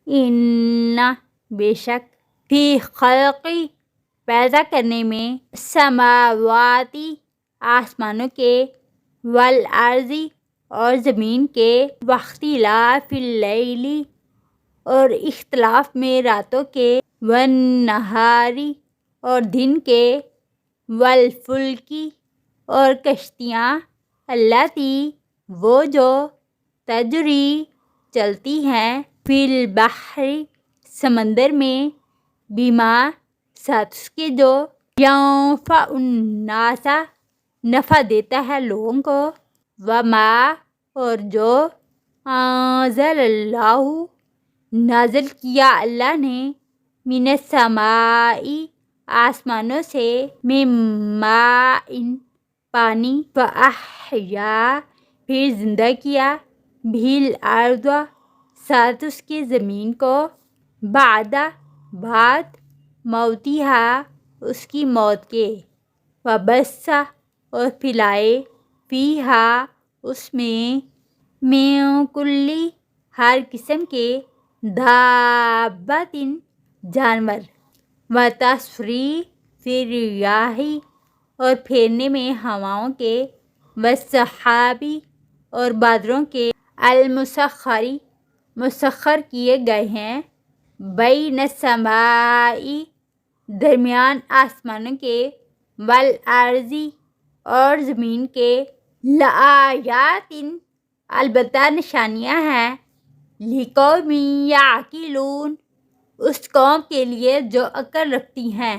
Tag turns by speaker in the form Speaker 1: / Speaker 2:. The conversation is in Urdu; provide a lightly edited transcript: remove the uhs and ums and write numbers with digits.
Speaker 1: ان بے شک فی خلقی پیدا کرنے میں سماواتی آسمانوں کے والارضی اور زمین کے واختلاف اللیل اور اختلاف میں راتوں کے والنہاری اور دن کے والفلکی اور کشتیاں اللاتی وہ جو تجری چلتی ہیں فی البحر سمندر میں بما ساتھ اس کے جو ینفع الناس نفع دیتا ہے لوگوں کو وما اور جو انزل اللہ نازل کیا اللہ نے من السماء آسمانوں سے من ماء پانی فاحیا پھر زندہ کیا بھی الارض ساتھ اس کی زمین کو بعد موتیہا اس کی موت کے وبث اور پھیلائے فیہا اس میں من کلی ہر قسم کے دابۃ جانور وتصریف الریاح اور پھیرنے میں ہواؤں کے والسحابی اور بادلوں کے المسخری مسخر کیے گئے ہیں بین السماء درمیان آسمانوں کے والارضی اور زمین کے لآیات البتہ نشانیاں ہیں لقوم یعقلون اس قوم کے لیے جو عقل رکھتی ہیں